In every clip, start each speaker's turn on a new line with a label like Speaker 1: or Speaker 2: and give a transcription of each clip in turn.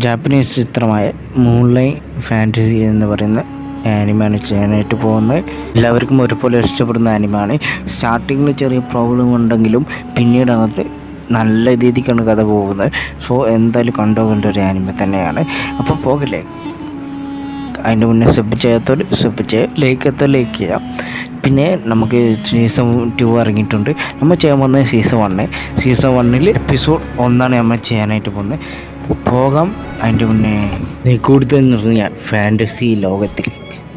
Speaker 1: Japanese ചിത്രമായ moonlight fantasy എന്ന് പറയുന്ന ആനിമാണ് ചെയ്യാനായിട്ട് പോകുന്നത്. എല്ലാവർക്കും ഒരുപോലെ ഇഷ്ടപ്പെടുന്ന ആനിമാണ്. സ്റ്റാർട്ടിങ്ങിൽ ചെറിയ പ്രോബ്ലം ഉണ്ടെങ്കിലും പിന്നീട് അങ്ങോട്ട് നല്ല രീതിക്കാണ് കഥ പോകുന്നത്. സോ എന്തായാലും കണ്ടുപോകേണ്ട ഒരു ആനിമ തന്നെയാണ്. അപ്പോൾ പോകല്ലേ. അതിൻ്റെ മുന്നേ സബ് ചെയ്യാത്തവർ സബ് ചെയ്യുക, ലൈക്ക് എത്താൻ ലൈക്ക് ചെയ്യാം. പിന്നെ നമുക്ക് സീസൺ 2 ഇറങ്ങിയിട്ടുണ്ട്. നമ്മൾ ചെയ്യാൻ പോകുന്നത് സീസൺ 1 എപ്പിസോഡ് 1 നമ്മൾ ചെയ്യാനായിട്ട് പോകുന്നത്. പോകാം. അതിൻ്റെ മുന്നേ കൂടുതൽ നിറഞ്ഞ ഫാൻറ്റസി ലോകത്തിൽ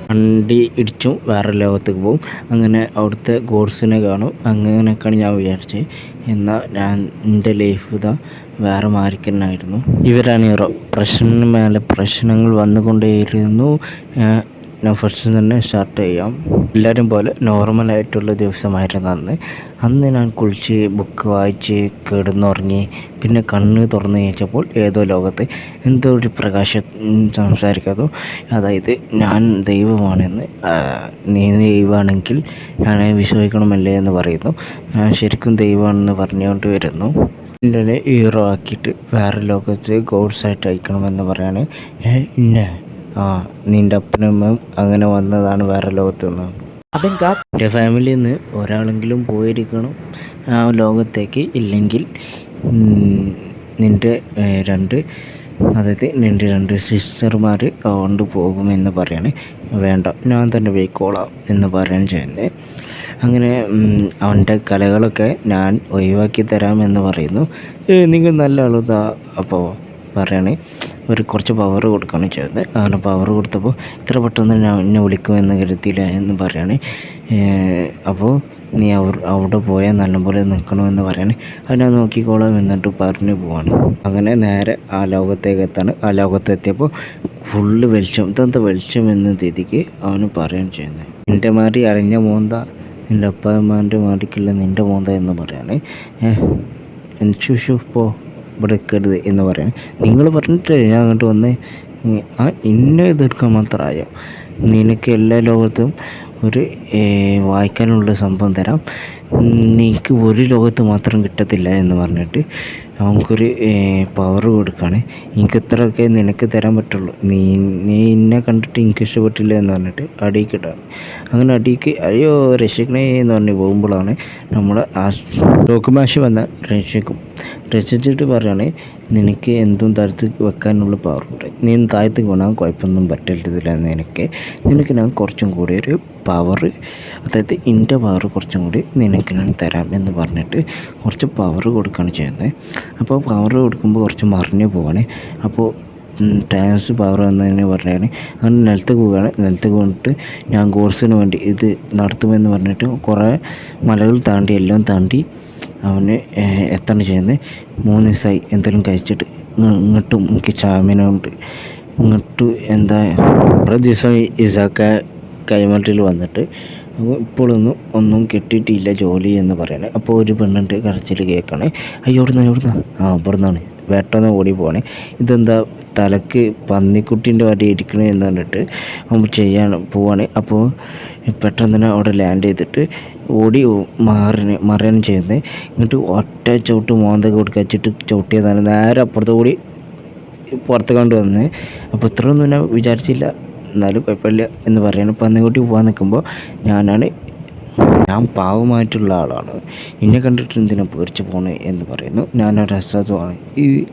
Speaker 1: വണ്ടി ഇടിച്ചും വേറെ ലോകത്തേക്ക് പോകും. അങ്ങനെ അവിടുത്തെ ഗോഡ്സിനെ കാണും. അങ്ങനെയൊക്കെയാണ് ഞാൻ വിചാരിച്ചത്. എന്നാൽ എൻ്റെ ലൈഫ് ഇതാ വേറെ മാറിക്കന്നായിരുന്നു. ഇവരാണ് ഹീറോ. പ്രശ്നത്തിന് മേലെ പ്രശ്നങ്ങൾ വന്നുകൊണ്ടേയിരുന്നു. ഞാൻ ഫസ്റ്റ് തന്നെ സ്റ്റാർട്ട് ചെയ്യാം. എല്ലാവരും പോലെ നോർമലായിട്ടുള്ള ദിവസമായിരുന്നു അന്ന് ഞാൻ കുളിച്ച് ബുക്ക് വായിച്ച് കിടന്നുറങ്ങി. പിന്നെ കണ്ണ് തുറന്നു കഴിച്ചപ്പോൾ ഏതോ ലോകത്ത് എന്തോ ഒരു പ്രകാശം സംസാരിക്കാതോ, അതായത് ഞാൻ ദൈവമാണെന്ന്, നീ ദൈവമാണെങ്കിൽ ഞാൻ വിശ്വസിക്കണമല്ലേ എന്ന് പറയുന്നു. ഞാൻ ശരിക്കും ദൈവമാണെന്ന് പറഞ്ഞുകൊണ്ട് വരുന്നു. എൻ്റെ ഹീറോ ആക്കിയിട്ട് വേറെ ലോകത്ത് ഗോഡ്സായിട്ട് അയക്കണമെന്ന് പറയാണ്. നിൻ്റെ അപ്പനമ്മയും അങ്ങനെ വന്നതാണ് വേറെ ലോകത്ത് നിന്ന്. എൻ്റെ ഫാമിലിയിൽ നിന്ന് ഒരാളെങ്കിലും പോയിരിക്കണം ആ ലോകത്തേക്ക്. ഇല്ലെങ്കിൽ നിൻ്റെ രണ്ട് സിസ്റ്റർമാർ കൊണ്ട് പോകുമെന്ന് പറയാണ്. വേണ്ട, ഞാൻ തന്നെ പോയിക്കോളാം എന്ന് പറയുകയാണ് ചെയ്യുന്നത്. അങ്ങനെ അവൻ്റെ കലകളൊക്കെ ഞാൻ ഒഴിവാക്കി തരാമെന്ന് പറയുന്നു. നിങ്ങൾ നല്ല ആളുതാ. അപ്പോൾ പറയാണ് കുറച്ച് പവർ കൊടുക്കുകയാണ് ചെയ്യുന്നത്. അങ്ങനെ പവർ കൊടുത്തപ്പോൾ ഇത്ര പെട്ടെന്ന് എന്നെ വിളിക്കുമെന്ന് കരുതിയില്ല എന്ന് പറയാണ്. അപ്പോൾ നീ അവിടെ പോയാൽ നല്ലപോലെ നിൽക്കണമെന്ന് പറയാണ്. അത് ഞാൻ നോക്കിക്കോളാം എന്നിട്ട് പറഞ്ഞു പോവാണ്. അങ്ങനെ നേരെ ആ ലോകത്തേക്ക് എത്താണ്. ആ ലോകത്തെത്തിയപ്പോൾ ഫുള്ള് വെളിച്ചം. ഇതെന്താ വെളിച്ചം എന്ന രീതിക്ക് അവന് പറയുകയാണ് ചെയ്യുന്നത്. നിൻ്റെ മാറി അരഞ്ഞ മോന്ത, നിൻ്റെ അപ്പാമാൻ്റെ മാറിക്കില്ല നിൻ്റെ മോന്ത എന്ന് പറയാണ്. പോ ഇവിടെ നിൽക്കരുത് എന്ന് പറയാണ്. നിങ്ങൾ പറഞ്ഞിട്ട് ഞാൻ അങ്ങോട്ട് വന്നേ. ഇന്നെ എതിർക്കാൻ മാത്രമായോ? നിനക്ക് എല്ലാ ലോകത്തും ഒരു വായിക്കാനുള്ള സംഭവം തരാം, നിനക്ക് ഒരു ലോകത്ത് മാത്രം കിട്ടത്തില്ല എന്ന് പറഞ്ഞിട്ട് നമുക്കൊരു പവർ കൊടുക്കുകയാണ്. എനിക്ക് ഇത്രയൊക്കെ നിനക്ക് തരാൻ പറ്റുള്ളൂ, നീ എന്നെ കണ്ടിട്ട് എനിക്ക് ഇഷ്ടപ്പെട്ടില്ല എന്ന് പറഞ്ഞിട്ട് അടിക്ക് ഇടാണ്. അങ്ങനെ അടിക്ക് അയ്യോ രക്ഷിക്കണേ എന്ന് പറഞ്ഞ് പോകുമ്പോഴാണ് നമ്മൾ ആ ഡോക്കുമാഷി വന്ന രക്ഷിച്ചിട്ട് പറയുകയാണ്, നിനക്ക് എന്തും താഴത്തേക്ക് വെക്കാനുള്ള പവറുണ്ട്, നീ താഴത്തേക്ക് വേണം കുഴപ്പമൊന്നും പറ്റില്ല. നിനക്ക് ഞാൻ കുറച്ചും കൂടി ഒരു പവർ, അതായത് എൻ്റെ പവർ കുറച്ചും കൂടി നിനക്ക് ഞാൻ തരാം എന്ന് പറഞ്ഞിട്ട് കുറച്ച് പവർ കൊടുക്കുകയാണ് ചെയ്യുന്നത്. അപ്പോൾ പവർ കൊടുക്കുമ്പോൾ കുറച്ച് മറിഞ്ഞു പോവാണ്. അപ്പോൾ ടാൻസ് പവർ എന്നതിനെ പറഞ്ഞാണ്. അങ്ങനെ നിലത്തേക്ക് പോവുകയാണ്. നിലത്തേക്ക് വന്നിട്ട് ഞാൻ കോഴ്സിന് വേണ്ടി ഇത് നടത്തുമെന്ന് പറഞ്ഞിട്ട് കുറേ മലകൾ താണ്ടി എല്ലാം താണ്ടി അവന് എത്താണ് ചെയ്യുന്നത്. 3 ദിവസമായി എന്തെങ്കിലും കഴിച്ചിട്ട്. ഇങ്ങോട്ടും എനിക്ക് ചാമിനുണ്ട്. ഇങ്ങോട്ട് എന്താ കുറേ ദിവസം ഇസാക്ക കൈമട്ടിൽ വന്നിട്ട് അപ്പോൾ ഇപ്പോഴൊന്നും ഒന്നും കിട്ടിയിട്ടില്ല ജോലി എന്ന് പറയുന്നത്. അപ്പോൾ ഒരു പെണ്ണിൻ്റെ കരച്ചിൽ കേൾക്കണേ. അയ്യോടുന്ന ഇവിടുന്നാണ് വേട്ടന്ന് ഓടി പോകണേ. ഇതെന്താ തലക്ക് പന്നിക്കുട്ടീൻ്റെ വടി ഇരിക്കണേ എന്ന് പറഞ്ഞിട്ട് പോവാണ്. അപ്പോൾ പെട്ടെന്ന് തന്നെ അവിടെ ലാൻഡ് ചെയ്തിട്ട് ഓടി മറിയാണ് ചെയ്യുന്നത്. എന്നിട്ട് ഒറ്റ ചവിട്ട് മോന്തൊക്കെ കൊടുക്കച്ചിട്ട് ചവിട്ടിയതാണ്. നേരെ അപ്പുറത്ത് കൂടി പുറത്ത് കൊണ്ടുവന്ന്. അപ്പോൾ ഇത്രയൊന്നും ഞാൻ വിചാരിച്ചില്ല, എന്നാലും കുഴപ്പമില്ല എന്ന് പറയാണ്. പന്നിക്കുട്ടി പോകാൻ നിൽക്കുമ്പോൾ ഞാൻ പാവമായിട്ടുള്ള ആളാണ്, എന്നെ കണ്ടിട്ട് എന്തിനാ പേടിച്ച് പോണേ എന്ന് പറയുന്നു. ഞാനൊരു രസമാണ്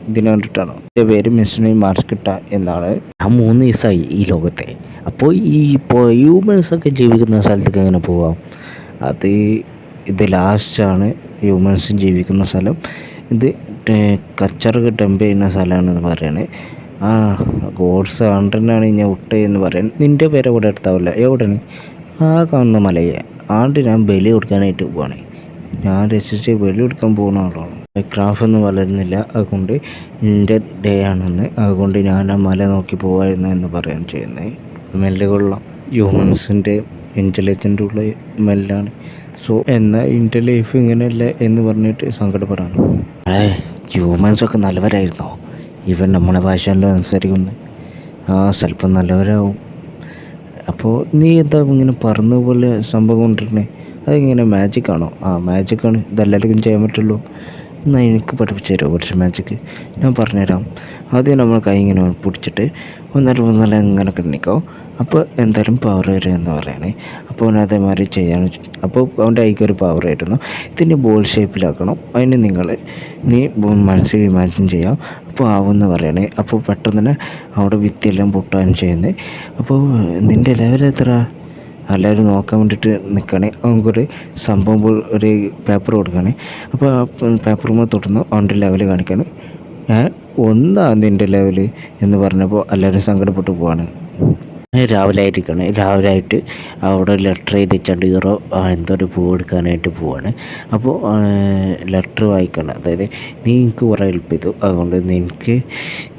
Speaker 1: ഇതിനെ കണ്ടിട്ടാണോ. എൻ്റെ പേര് മിസ്റ്റർ മാർസ്കിട്ട എന്നാണ്. ഞാൻ 3 ദിവസമായി ഈ ലോകത്തെ. അപ്പോൾ ഹ്യൂമൻസൊക്കെ ജീവിക്കുന്ന സ്ഥലത്തേക്ക് എങ്ങനെ പോവാം? ഇത് ലാസ്റ്റാണ് ഹ്യൂമൻസ് ജീവിക്കുന്ന സ്ഥലം. ഇത് കച്ചറൊക്കെ ഡംപ് ചെയ്യുന്ന സ്ഥലമാണെന്ന് പറയണേ. ഗോഡ്സ് ഹൺഡ്രഡിനാണ് ഞാൻ വിട്ടേ എന്ന് പറയാൻ. നിൻ്റെ പേര് എവിടെ എടുത്താവില്ല, എവിടെയാണ് ആ കാണുന്ന മലയെ ആണ്ട് ഞാൻ ബലി കൊടുക്കാനായിട്ട് പോവാണ്. ഞാൻ രക്ഷിച്ച് ബലി കൊടുക്കാൻ പോകുന്ന ആളാണ്. ക്രാഫൊന്നും വളരുന്നില്ല, അതുകൊണ്ട് എൻ്റെ ഡേ ആണെന്ന്, അതുകൊണ്ട് ഞാൻ ആ മല നോക്കി പോവായിരുന്നു എന്ന് പറയാൻ ചെയ്യുന്നത്. മെല്ലുകൊള്ളാം, ഹ്യൂമൻസിൻ്റെ ഇൻ്റലിജൻ്റ് ഉള്ള മെല്ലാണ്. സോ എന്നാൽ എൻ്റെ ലൈഫ് ഇങ്ങനെയല്ല എന്ന് പറഞ്ഞിട്ട് സങ്കടപ്പെടാണ്. ഹ്യൂമൻസൊക്കെ നല്ലവരായിരുന്നോ? ഇവൻ നമ്മളെ ഭാഷയല്ലോ സംസാരിക്കുന്നത്. ചിലപ്പോൾ നല്ലവരാവും. അപ്പോൾ നീ എന്താ ഇങ്ങനെ പറഞ്ഞ പോലെ സംഭവം കൊണ്ടിരുന്നേ? അതിങ്ങനെ മാജിക്കാണോ? മാജിക്കാണ്, ഇതെല്ലാവർക്കും ചെയ്യാൻ പറ്റുള്ളൂ. എന്നാൽ എനിക്ക് പഠിപ്പിച്ചു തരുമോ കുറച്ച് മാജിക്ക്? ഞാൻ പറഞ്ഞുതരാം. ആദ്യം നമ്മൾ കൈ ഇങ്ങനെ പിടിച്ചിട്ട് ഒന്നര ഇങ്ങനെ കിടന്നിക്കോ. അപ്പോൾ എന്തായാലും പവർ വരും എന്ന് പറയണേ. അപ്പോൾ അവൻ അതേമാതിരി ചെയ്യാൻ, അപ്പോൾ അവൻ്റെ കൈക്ക് ഒരു പവർ ആയിരുന്നു. ഇതിൻ്റെ ബോൾ ഷേപ്പിലാക്കണം. അതിന് നീ മനസ്സിൽ ഇമാജിൻ ചെയ്യാം. അപ്പോൾ ആവുമെന്ന് പറയണേ. അപ്പോൾ പെട്ടെന്ന് തന്നെ അവിടെ ഭിത്തിയെല്ലാം പൊട്ടാനും ചെയ്യുന്നത്. അപ്പോൾ നിൻ്റെ ലെവൽ എത്ര? എല്ലാവരും നോക്കാൻ വേണ്ടിയിട്ട് നിൽക്കണേ. നമുക്കൊരു സംഭവം ഒരു പേപ്പർ കൊടുക്കണേ. അപ്പോൾ ആ പേപ്പറുമ്പോൾ തൊട്ടുന്നു അവൻ്റെ ലെവൽ കാണിക്കാണ്. ഒന്നാ നിൻ്റെ ലെവൽ എന്ന് പറഞ്ഞപ്പോൾ എല്ലാവരും സങ്കടപ്പെട്ടു പോവാണ്. രാവിലെ ആയിരിക്കണം. രാവിലെ ആയിട്ട് അവിടെ ലെറ്റർ എഴുതി വെച്ചാണ്ട് എന്തോ ഒരു പൂ എടുക്കാനായിട്ട് പോവാണ്. അപ്പോൾ ലെറ്റർ വായിക്കണം. അതായത് നീ എനിക്ക് കുറേ ഹെൽപ്പ് ചെയ്തു, അതുകൊണ്ട് നിനക്ക്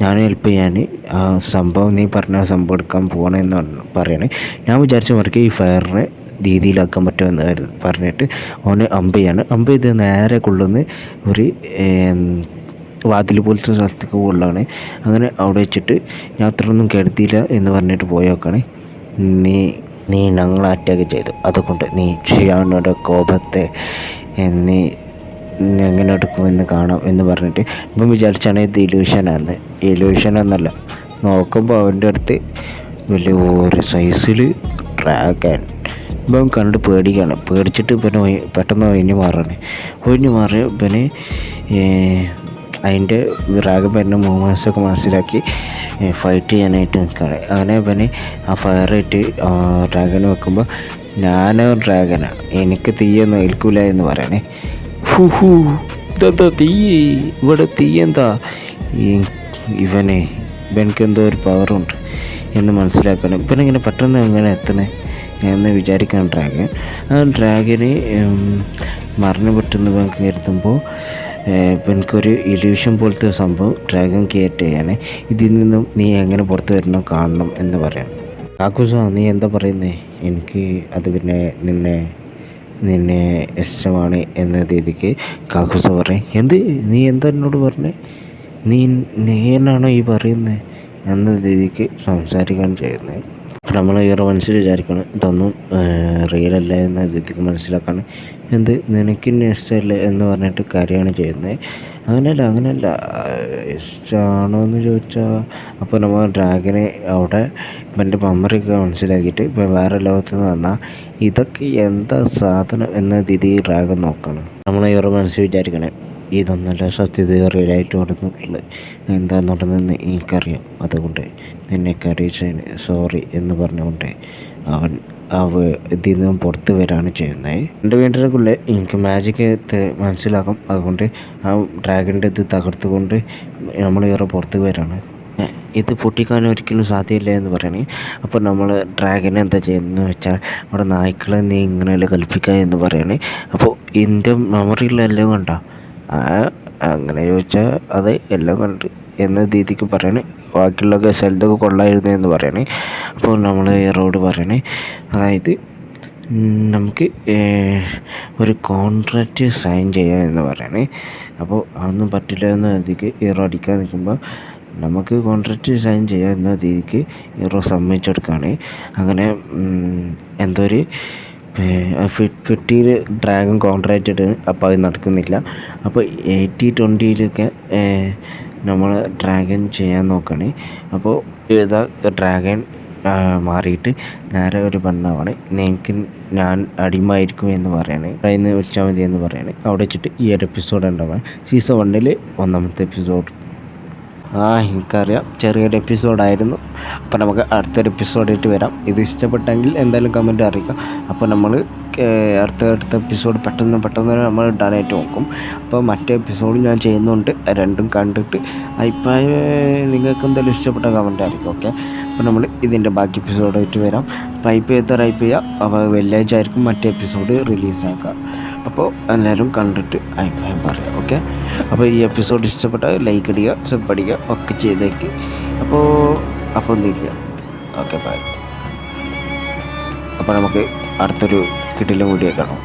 Speaker 1: ഞാൻ ഹെൽപ്പ് ചെയ്യാൻ ആ സംഭവം, നീ പറഞ്ഞ ആ സംഭവം എടുക്കാൻ പോകണമെന്ന് പറയണേ. ഞാൻ വിചാരിച്ച മറിക്ക് ഈ ഫയറിനെ രീതിയിലാക്കാൻ പറ്റുമെന്ന് പറഞ്ഞിട്ട് അവന് അമ്പ് ചെയ്ത് നേരെ കൊള്ളുന്ന ഒരു വാതിൽ പോലത്തെ സ്ഥലത്തേക്ക് കൊള്ളാണ്. അങ്ങനെ അവിടെ വെച്ചിട്ട് ഞാൻ അത്രയൊന്നും കരുതിയില്ല എന്ന് പറഞ്ഞിട്ട് പോയി നോക്കണേ. നീ ഞങ്ങളെ അറ്റാക്ക് ചെയ്തു, അതുകൊണ്ട് നീ ഷിയാനോടെ കോപത്തെ നീ എങ്ങനെ എടുക്കുമെന്ന് കാണാം എന്ന് പറഞ്ഞിട്ട് ഇപ്പം വിചാരിച്ചാണ് ഇത് ഇലൂഷനാണെന്നല്ല. നോക്കുമ്പോൾ അവൻ്റെ അടുത്ത് വലിയ ഒരു സൈസിൽ ഡ്രാഗൺ. ഇപ്പം കണ്ട് പേടിച്ചിട്ട് ഇവനെ പെട്ടെന്ന് ഒഴിഞ്ഞു മാറി ഇവനെ അതിൻ്റെ രാഗം വരുന്ന മൂവ്മെൻറ്റ്സൊക്കെ മനസ്സിലാക്കി ഫൈറ്റ് ചെയ്യാനായിട്ട് നിൽക്കുകയാണ്. അങ്ങനെ ഇവന് ആ ഫയറായിട്ട് ഡ്രാഗനെ വെക്കുമ്പോൾ ഞാനോ ഡ്രാഗനാണ്, എനിക്ക് തീയൊന്നും ഏൽക്കില്ല എന്ന് പറയണേ. ഇതെന്താ തീ? ഇവിടെ തീ എന്താ? ഇവനക്ക് എന്തോ ഒരു പവറുണ്ട് എന്ന് മനസ്സിലാക്കണം. ഇവനിങ്ങനെ പെട്ടെന്ന് എങ്ങനെ എത്തണേ എന്ന് വിചാരിക്കണം ഡ്രാഗൻ. ആ ഡ്രാഗന് മറിഞ്ഞു പറ്റുന്ന നമുക്ക് കരുതുമ്പോൾ എനിക്കൊരു ഇല്യൂഷൻ പോലത്തെ സംഭവം ഡ്രാഗൺ ക്രിയേറ്റ് ചെയ്യാണ്. ഇതിൽ നിന്നും നീ എങ്ങനെ പുറത്ത് വരണം കാണണം എന്ന് പറയാം. കാക്കുസ, നീ എന്താ പറയുന്നേ? എനിക്ക് അത് പിന്നെ നിന്നെ ഇഷ്ടമാണ് എന്ന രീതിക്ക് കാക്കുസ പറയും. നീ എന്താ എന്നോട് പറഞ്ഞേ? നീ എന്നാണോ ഈ പറയുന്നത് എന്ന രീതിക്ക് സംസാരിക്കാൻ ചെയ്യുന്നത്. അപ്പോൾ നമ്മൾ മനസ്സിൽ വിചാരിക്കണം ഇതൊന്നും റിയലല്ല എന്ന രീതിക്ക് മനസ്സിലാക്കാണ്. നിനക്ക് എന്നെ ഇഷ്ടമല്ലേ എന്ന് പറഞ്ഞിട്ട് കാര്യമാണ് ചെയ്യുന്നത്. അങ്ങനെയല്ല ഇഷ്ടമാണോ എന്ന് ചോദിച്ചാൽ അപ്പോൾ നമ്മൾ ഡ്രാഗനെ അവിടെ ഇവൻ്റെ മെമ്മറിയൊക്കെ മനസ്സിലാക്കിയിട്ട് ഇപ്പോൾ വേറെ ലോകത്ത് നിന്ന് വന്നാൽ ഇതൊക്കെ എന്താ സാധനം എന്ന രീതിയിൽ ഡ്രാഗൻ നോക്കണം. നമ്മൾ മനസ്സിൽ വിചാരിക്കണേ ഇതൊന്നല്ല സത്യത റിയലായിട്ട് നടന്നിട്ടുള്ളത്. എന്താ നടന്നതെന്ന് എനിക്കറിയാം, അതുകൊണ്ട് നിന്നെ അറിയിച്ചതിന് സോറി എന്ന് പറഞ്ഞുകൊണ്ട് അവൻ ഇതിൽ നിന്നും പുറത്ത് വരികയാണ് ചെയ്യുന്നത്. 2 മിനിറ്റിനുള്ളിൽ എനിക്ക് മാജിക്ക് മനസ്സിലാക്കും. അതുകൊണ്ട് ആ ഡ്രാഗൻ്റെ ഇത് തകർത്തുകൊണ്ട് നമ്മൾ പുറത്ത് വരികയാണ്. ഇത് പൊട്ടിക്കാൻ ഒരിക്കലും സാധ്യമില്ല എന്ന് പറയണേ. അപ്പോൾ നമ്മൾ ഡ്രാഗനെ എന്താ ചെയ്യുന്നതെന്ന് വെച്ചാൽ അവിടെ നായ്ക്കളെ നീ ഇങ്ങനെയല്ല കൽപ്പിക്കുക എന്ന് പറയണേ. അപ്പോൾ എൻ്റെ മെമ്മറിയിലെല്ലാം കണ്ടോ? അങ്ങനെ ചോദിച്ചാൽ അത് എല്ലാം കണ്ട് എന്ന രീതിക്ക് പറയണേ. ബാക്കിയുള്ളതൊക്കെ സ്ഥലത്തൊക്കെ കൊള്ളായിരുന്നു എന്ന് പറയണേ. അപ്പോൾ നമ്മൾ ഹീറോയോട് പറയണേ, അതായത് നമുക്ക് ഒരു കോൺട്രാക്റ്റ് സൈൻ ചെയ്യാം എന്ന് പറയണേ. അപ്പോൾ അതൊന്നും പറ്റില്ല എന്ന രീതിക്ക് ഹീറോ അടിക്കാൻ നിൽക്കുമ്പോൾ നമുക്ക് കോൺട്രാക്റ്റ് സൈൻ ചെയ്യാം എന്ന രീതിക്ക് ഹീറോ സമ്മതിച്ചെടുക്കുകയാണ്. അങ്ങനെ എന്തോ ഒരു 50 ഡ്രാഗൺ കോൺട്രാക്റ്റ് ഇട്ട് അപ്പോൾ അത് നടക്കുന്നില്ല. അപ്പോൾ 80-20 നമ്മൾ ഡ്രാഗൺ ചെയ്യാൻ നോക്കണേ. അപ്പോൾ ഡ്രാഗൺ മാറിയിട്ട് നേരെ ഒരു പെണ്ണാവാണ്. ഞാൻ അടിമയായിരിക്കും എന്ന് പറയണേ. അതിന് വെച്ചാൽ മതി എന്ന് പറയണേ. അവിടെ വെച്ചിട്ട് ഈ ഒരു എപ്പിസോഡ് ഉണ്ടാവാൻ സീസൺ 1 1ാമത്തെ എപ്പിസോഡ്. എനിക്കറിയാം ചെറിയൊരു എപ്പിസോഡായിരുന്നു. അപ്പോൾ നമുക്ക് അടുത്തൊരു എപ്പിസോഡായിട്ട് വരാം. ഇത് ഇഷ്ടപ്പെട്ടെങ്കിൽ എന്തായാലും കമൻറ്റ് അറിയിക്കാം. അപ്പോൾ നമ്മൾ അടുത്ത എപ്പിസോഡ് പെട്ടെന്ന് നമ്മൾ ഇടാനായിട്ട് നോക്കും. അപ്പോൾ മറ്റേ എപ്പിസോഡ് ഞാൻ ചെയ്യുന്നുണ്ട്. രണ്ടും കണ്ടിട്ട് അഭിപ്രായം നിങ്ങൾക്ക് എന്തായാലും ഇഷ്ടപ്പെട്ട കമൻറ്റ് അറിയിക്കും. ഓക്കെ, അപ്പോൾ നമ്മൾ ഇതിൻ്റെ ബാക്കി എപ്പിസോഡായിട്ട് വരാം. അപ്പോൾ ഹൈപ്പ് ചെയ്യുക. അപ്പോൾ വെള്ളിയാഴ്ച ആയിരിക്കും മറ്റേ എപ്പിസോഡ് റിലീസാക്കുക. അപ്പോൾ എല്ലാവരും കണ്ടിട്ട് അഭിപ്രായം പറയാം. ഓക്കെ, അപ്പോൾ ഈ എപ്പിസോഡ് ഇഷ്ടപ്പെട്ടാൽ ലൈക്ക് അടിക്കുക, സബ് അടിക്കുക ഒക്കെ ചെയ്തേക്ക്. അപ്പോൾ ഒന്നുമില്ല. Okay, bye. അപ്പോൾ നമുക്ക് അടുത്തൊരു കിടിലം കൂടിയൊക്കെ കാണാം.